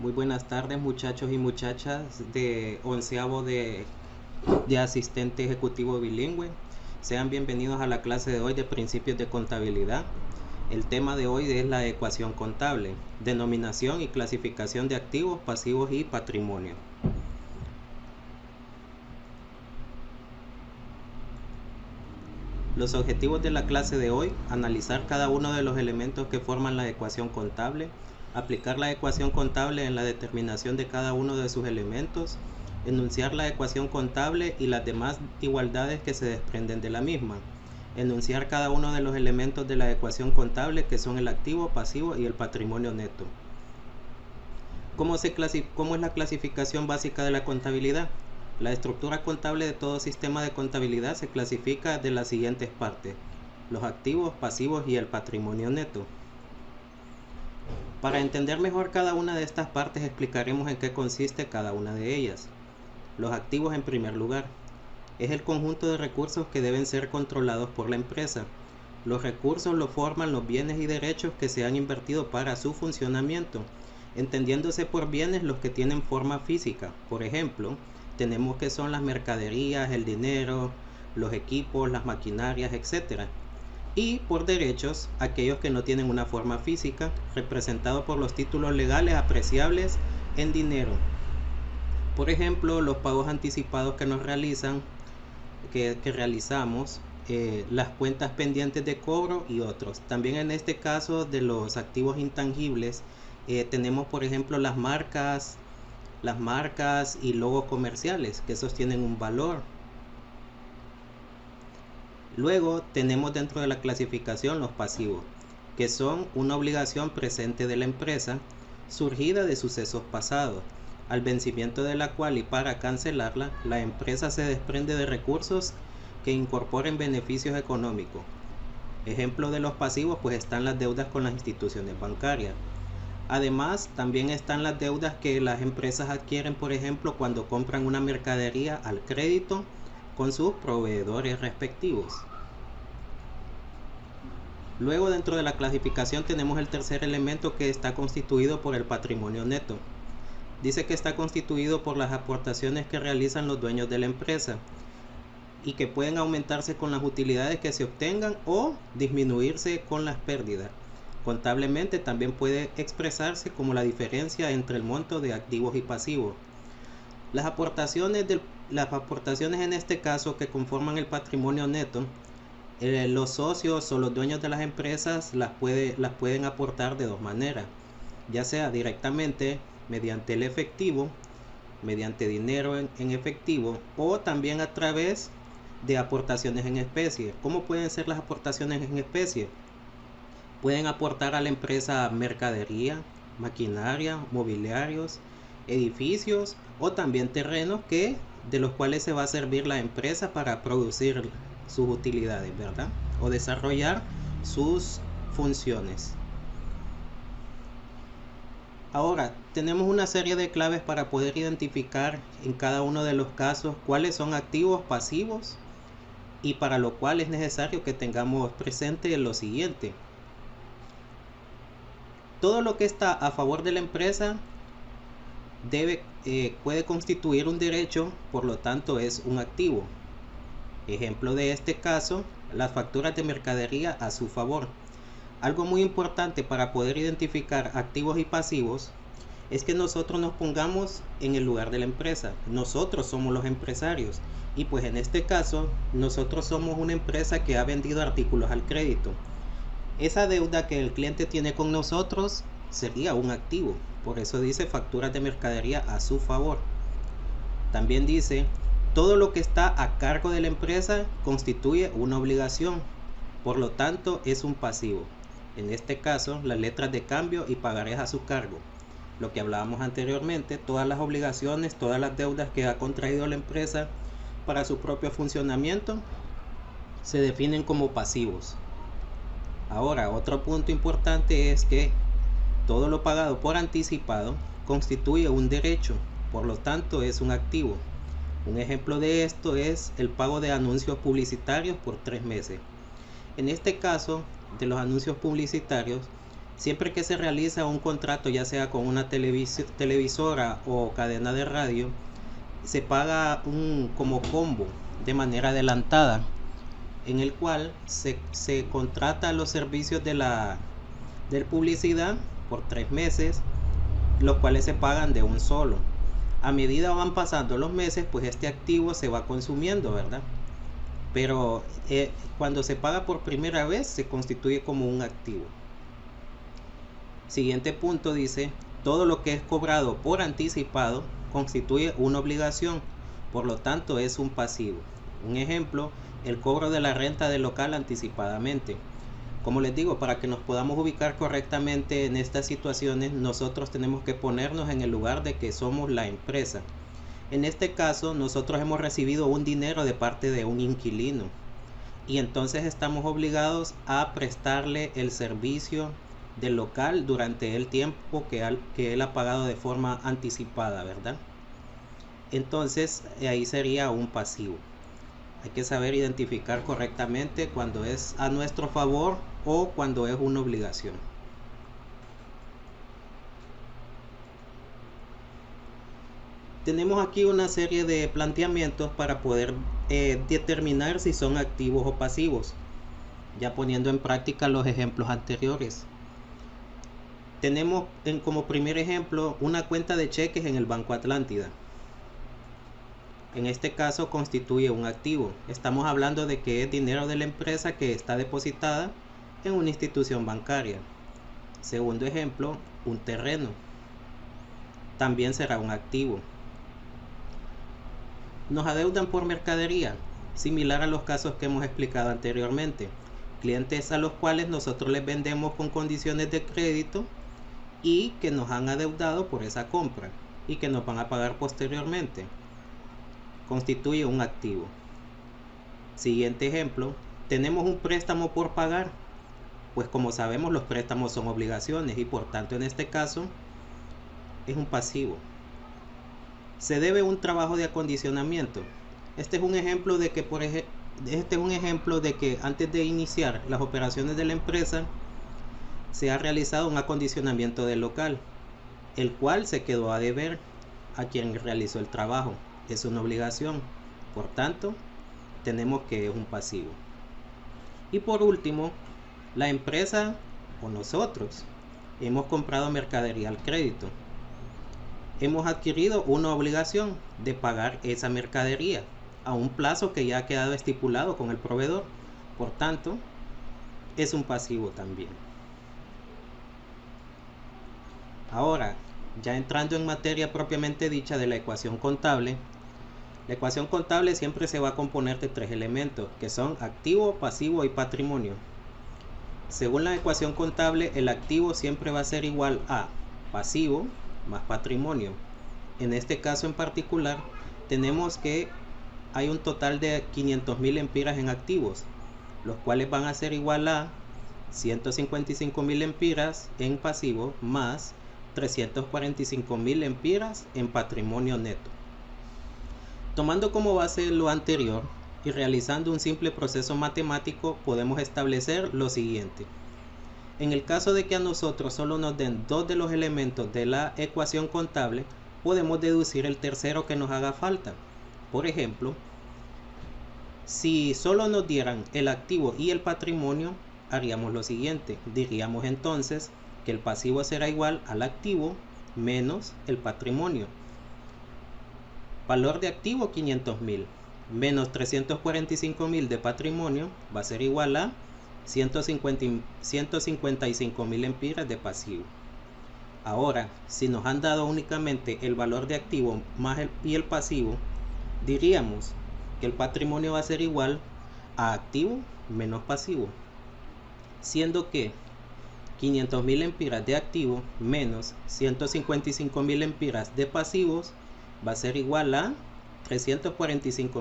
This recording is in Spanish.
Muy buenas tardes, muchachos y muchachas de onceavo de asistente ejecutivo bilingüe. Sean bienvenidos a la clase de hoy de principios de contabilidad. El tema de hoy es la ecuación contable, denominación y clasificación de activos, pasivos y patrimonio. Los objetivos de la clase de hoy: analizar cada uno de los elementos que forman la ecuación contable, aplicar la ecuación contable en la determinación de cada uno de sus elementos, enunciar la ecuación contable y las demás igualdades que se desprenden de la misma, enunciar cada uno de los elementos de la ecuación contable que son el activo, pasivo y el patrimonio neto. ¿Cómo es la clasificación básica de la contabilidad? La estructura contable de todo sistema de contabilidad se clasifica de las siguientes partes: los activos, pasivos y el patrimonio neto. Para entender mejor cada una de estas partes, explicaremos en qué consiste cada una de ellas. Los activos, en primer lugar, es el conjunto de recursos que deben ser controlados por la empresa. Los recursos lo forman los bienes y derechos que se han invertido para su funcionamiento, entendiéndose por bienes los que tienen forma física. Por ejemplo, tenemos que son las mercaderías, el dinero, los equipos, las maquinarias, etc. Y por derechos, aquellos que no tienen una forma física, representados por los títulos legales apreciables en dinero. Por ejemplo, los pagos anticipados que nos realizan, que realizamos, las cuentas pendientes de cobro y otros. También en este caso de los activos intangibles, tenemos por ejemplo las marcas y logos comerciales, que esos tienen un valor. Luego tenemos dentro de la clasificación los pasivos, que son una obligación presente de la empresa surgida de sucesos pasados, al vencimiento de la cual y para cancelarla, la empresa se desprende de recursos que incorporen beneficios económicos. Ejemplo de los pasivos pues están las deudas con las instituciones bancarias. Además, también están las deudas que las empresas adquieren, por ejemplo, cuando compran una mercadería al crédito con sus proveedores respectivos. Luego, dentro de la clasificación tenemos el tercer elemento, que está constituido por el patrimonio neto. Dice que está constituido por las aportaciones que realizan los dueños de la empresa y que pueden aumentarse con las utilidades que se obtengan o disminuirse con las pérdidas. Contablemente también puede expresarse como la diferencia entre el monto de activos y pasivos. Las aportaciones en este caso que conforman el patrimonio neto, los socios o los dueños de las empresas las pueden aportar de dos maneras, ya sea directamente mediante el efectivo, mediante dinero en efectivo, o también a través de aportaciones en especie. ¿Cómo pueden ser las aportaciones en especie? Pueden aportar a la empresa mercadería, maquinaria, mobiliarios, edificios o también terrenos de los cuales se va a servir la empresa para producir sus utilidades, ¿verdad? O desarrollar sus funciones. Ahora, tenemos una serie de claves para poder identificar en cada uno de los casos cuáles son activos, pasivos, y para lo cual es necesario que tengamos presente lo siguiente: todo lo que está a favor de la empresa puede constituir un derecho, por lo tanto es un activo. Ejemplo de este caso, las facturas de mercadería a su favor. Algo muy importante para poder identificar activos y pasivos es que nosotros nos pongamos en el lugar de la empresa. Nosotros somos los empresarios y pues en este caso nosotros somos una empresa que ha vendido artículos al crédito. Esa deuda que el cliente tiene con nosotros sería un activo. Por eso dice facturas de mercadería a su favor. También dice todo lo que está a cargo de la empresa constituye una obligación, por lo tanto es un pasivo. En este caso, las letras de cambio y pagarés a su cargo. Lo que hablábamos anteriormente, todas las obligaciones, todas las deudas que ha contraído la empresa para su propio funcionamiento se definen como pasivos. Ahora, otro punto importante es que todo lo pagado por anticipado constituye un derecho, por lo tanto es un activo. Un ejemplo de esto es el pago de anuncios publicitarios por 3 meses. En este caso de los anuncios publicitarios Siempre que se realiza un contrato, ya sea con una televisora o cadena de radio, se paga un como combo de manera adelantada, en el cual se contrata los servicios de publicidad por 3 meses, los cuales se pagan de un solo. A medida van pasando los meses, pues este activo se va consumiendo, ¿verdad? Pero cuando se paga por primera vez, se constituye como un activo. Siguiente punto dice, todo lo que es cobrado por anticipado constituye una obligación, por lo tanto es un pasivo. Un ejemplo, el cobro de la renta del local anticipadamente. Como les digo, para que nos podamos ubicar correctamente en estas situaciones, nosotros tenemos que ponernos en el lugar de que somos la empresa. En este caso, nosotros hemos recibido un dinero de parte de un inquilino y entonces estamos obligados a prestarle el servicio del local durante el tiempo que él ha pagado de forma anticipada, ¿verdad? Entonces ahí sería un pasivo. Hay que saber identificar correctamente cuando es a nuestro favor o cuando es una obligación. Tenemos aquí una serie de planteamientos para poder determinar si son activos o pasivos, ya poniendo en práctica los ejemplos anteriores. Tenemos como primer ejemplo una cuenta de cheques en el Banco Atlántida. En este caso constituye un activo. Estamos hablando de que es dinero de la empresa que está depositada en una institución bancaria. Segundo ejemplo, un terreno. También será un activo. Nos adeudan por mercadería, similar a los casos que hemos explicado anteriormente. Clientes a los cuales nosotros les vendemos con condiciones de crédito y que nos han adeudado por esa compra y que nos van a pagar posteriormente. Constituye un activo. Siguiente ejemplo, tenemos un préstamo por pagar. Pues como sabemos, los préstamos son obligaciones y por tanto en este caso es un pasivo. Se debe un trabajo de acondicionamiento. Este es un ejemplo de que antes de iniciar las operaciones de la empresa se ha realizado un acondicionamiento del local, el cual se quedó a deber a quien realizó el trabajo. Es una obligación, por tanto tenemos que es un pasivo. Y por último, la empresa o nosotros hemos comprado mercadería al crédito. Hemos adquirido una obligación de pagar esa mercadería a un plazo que ya ha quedado estipulado con el proveedor, por tanto es un pasivo también. Ahora, ya entrando en materia propiamente dicha de la ecuación contable, la ecuación contable siempre se va a componer de 3 elementos, que son activo, pasivo y patrimonio. Según la ecuación contable, el activo siempre va a ser igual a pasivo más patrimonio. En este caso en particular, tenemos que hay un total de 500.000 lempiras en activos, los cuales van a ser igual a 155.000 lempiras en pasivo más 345.000 lempiras en patrimonio neto. Tomando como base lo anterior y realizando un simple proceso matemático, podemos establecer lo siguiente. En el caso de que a nosotros solo nos den 2 de los elementos de la ecuación contable, podemos deducir el tercero que nos haga falta. Por ejemplo, si solo nos dieran el activo y el patrimonio, haríamos lo siguiente. Diríamos entonces que el pasivo será igual al activo menos el patrimonio. Valor de activo 500.000 menos 345.000 de patrimonio va a ser igual a 155.000 lempiras de pasivo. Ahora, si nos han dado únicamente el valor de activo más el pasivo, diríamos que el patrimonio va a ser igual a activo menos pasivo, siendo que 500.000 lempiras de activo menos 155.000 lempiras de pasivos va a ser igual a 345.000